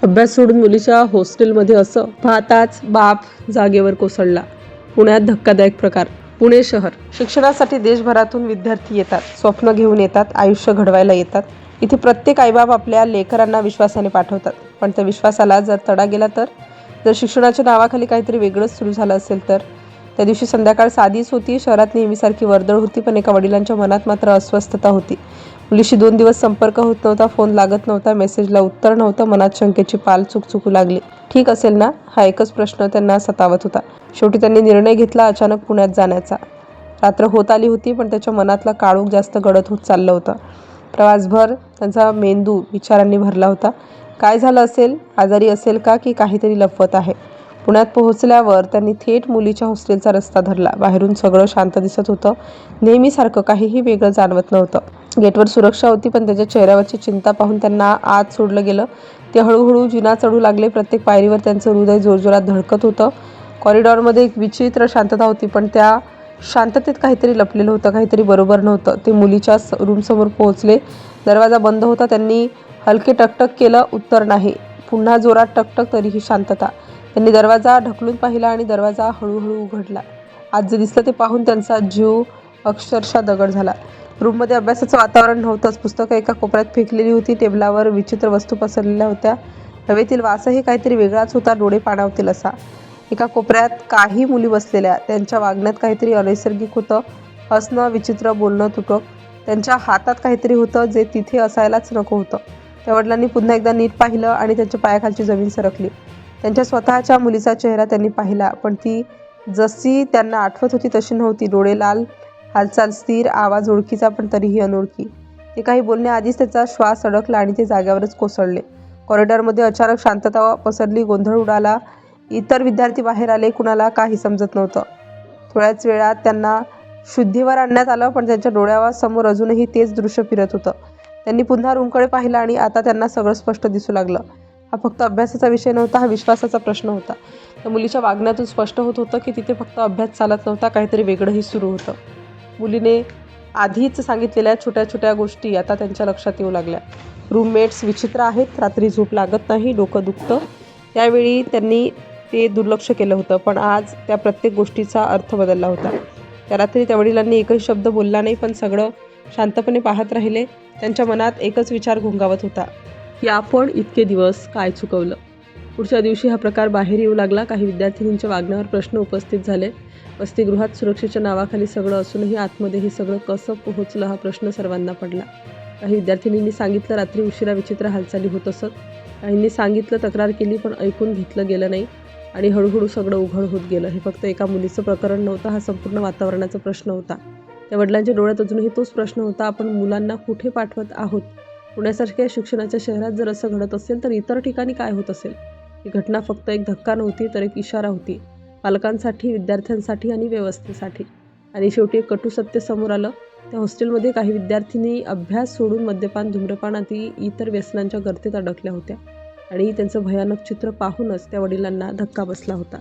अभ्यास सोडून मुलीच्या हॉस्टेलमध्ये असं पाहताच बाप जागेवर कोसळला. पुण्यात धक्कादायक प्रकार. पुणे शहर. शिक्षणासाठी देशभरातून विद्यार्थी येतात, स्वप्न घेऊन येतात, आयुष्य घडवायला येतात. इथे प्रत्येक आईबाप आपल्या लेकरांना विश्वासाने पाठवतात. पण त्या विश्वासाला जर तडा गेला तर, जर शिक्षणाच्या नावाखाली काहीतरी वेगळंच सुरू झालं असेल तर. त्या दिवशी संध्याकाळ साधीच होती. शहरात नेहमीसारखी वर्दळ होती, पण एका वडिलांच्या मनात मात्र अस्वस्थता होती. मुलीशी 2 दिवस संपर्क होत नव्हता, फोन लागत नव्हता, मेसेजला उत्तर नव्हतं. मनात शंकेची पाल चुकचुकू लागली. ठीक असेल ना, हा एकच प्रश्न त्यांना सतावत होता. शेवटी त्यांनी निर्णय घेतला अचानक पुण्यात जाण्याचा. रात्र होत आली होती, पण त्याच्या मनातला काळोख जास्त गडद होत चाललं होतं. प्रवासभर त्यांचा मेंदू विचारांनी भरला होता. काय झालं असेल? आजारी असेल का, की काहीतरी लपवत आहे? पुण्यात पोहोचल्यावर त्यांनी थेट मुलीच्या हॉस्टेलचा रस्ता धरला. बाहेरून सगळं शांत दिसत होतं, नेहमीसारखं, काहीही वेगळं जाणवत नव्हतं. गेटवर सुरक्षा होती, पण त्याच्या चेहऱ्यावरची चिंता पाहून त्यांना आत सोडलं गेलं. ते हळूहळू जिना चढू लागले. प्रत्येक पायरीवर त्यांचं हृदय जोरजोरात धडकत होतं. कॉरिडॉरमध्ये एक विचित्र शांतता होती, पण त्या शांततेत काहीतरी लपलेलं होतं, काहीतरी बरोबर नव्हतं. ते मुलीच्या रूमसमोर पोहोचले. दरवाजा बंद होता. त्यांनी हलके टकटक केलं, उत्तर नाही. पुन्हा जोरात टकटक, तरीही शांतता. त्यांनी दरवाजा ढकलून पाहिला आणि दरवाजा हळूहळू उघडला. आत जे दिसलं ते पाहून त्यांचा जीव अक्षरशः दगड झाला. रूममध्ये अभ्यासाचं वातावरण नव्हतंच. पुस्तकं एका कोपऱ्यात फेकलेली होती. टेबलावर विचित्र वस्तू पसरलेल्या होत्या. हवेतील वासही काहीतरी वेगळाच होता, डोळे पाणावतील असा. एका कोपऱ्यात काही मुली बसलेल्या. त्यांच्या वागण्यात काहीतरी अनैसर्गिक होतं. हसणं विचित्र, बोलणं तुटक. त्यांच्या हातात काहीतरी होतं जे तिथे असायलाच नको होतं. त्या वडिलांनी पुन्हा एकदा नीट पाहिलं आणि त्यांच्या पायाखालची जमीन सरकली. त्यांच्या स्वतःच्या मुलीचा चेहरा त्यांनी पाहिला, पण ती जशी त्यांना आठवत होती तशी नव्हती. डोळे लाल, हालचाल स्थिर, आवाज ओळखीचा पण तरीही अनोळखी. ते काही बोलण्याआधीच त्याचा श्वास अडकला आणि ते जागेवरच कोसळले. कॉरिडॉरमध्ये अचानक शांतता पसरली, गोंधळ उडाला. इतर विद्यार्थी बाहेर आले, कुणाला काही समजत नव्हतं. थोड्याच वेळात त्यांना शुद्धीवर आणण्यात आलं, पण त्यांच्या डोळ्यासमोर अजूनही तेच दृश्य फिरत होतं. त्यांनी पुन्हा रूमकडे पाहिलं आणि आता त्यांना सगळं स्पष्ट दिसू लागलं. हा फक्त अभ्यासाचा विषय नव्हता, हा विश्वासाचा प्रश्न होता. त्या मुलीच्या वागण्यातून स्पष्ट होत होतं की तिथे फक्त अभ्यास चालत नव्हता, काहीतरी वेगळंही सुरू होतं. मुलीने आधीच सांगितलेल्या छोट्या छोट्या गोष्टी आता त्यांच्या लक्षात येऊ लागल्या. रूममेट्स विचित्र आहेत, रात्री झोप लागत नाही, डोकं दुखतं. त्यावेळी त्यांनी ते दुर्लक्ष केलं होतं, पण आज त्या प्रत्येक गोष्टीचा अर्थ बदलला होता. त्या रात्री त्या वडिलांनी एकही शब्द बोलला नाही, पण सगळं शांतपणे पाहत राहिले. त्यांच्या मनात एकच विचार घोंगावत होता की आपण इतके दिवस काय चुकवलं. पुढच्या दिवशी हा प्रकार बाहेर येऊ लागला. काही विद्यार्थिनींच्या वागण्यावर प्रश्न उपस्थित झाले. वसतिगृहात सुरक्षेच्या नावाखाली सगळं असूनही आतमध्ये हे सगळं कसं पोहोचलं, हा प्रश्न सर्वांना पडला. काही विद्यार्थिनींनी सांगितलं रात्री उशिरा विचित्र हालचाली होत असत. काहींनी सांगितलं, तक्रार केली, पण ऐकून घेतलं गेलं नाही आणि हळूहळू सगळं उघड होत गेलं. हे फक्त एका मुलीचं प्रकरण नव्हतं, हा संपूर्ण वातावरणाचा प्रश्न होता. त्या वडिलांच्या डोळ्यात अजूनही तोच प्रश्न होता, आपण मुलांना कुठे पाठवत आहोत? पुण्यासारख्या शिक्षणाच्या शहरात जर असं घडत असेल तर इतर ठिकाणी काय होत असेल? ही घटना फक्त एक धक्का नव्हती, तर एक इशारा होती, पालकांसाठी, विद्यार्थ्यांसाठी आणि व्यवस्थेसाठी. आणि शेवटी एक कटू सत्य समोर आलं. त्या हॉस्टेलमध्ये काही विद्यार्थिनी अभ्यास सोडून मद्यपान, धूम्रपान आदी इतर व्यसनांच्या गर्तेत अडकल्या होत्या आणि त्यांचं भयानक चित्र पाहूनच त्या वडिलांना धक्का बसला होता.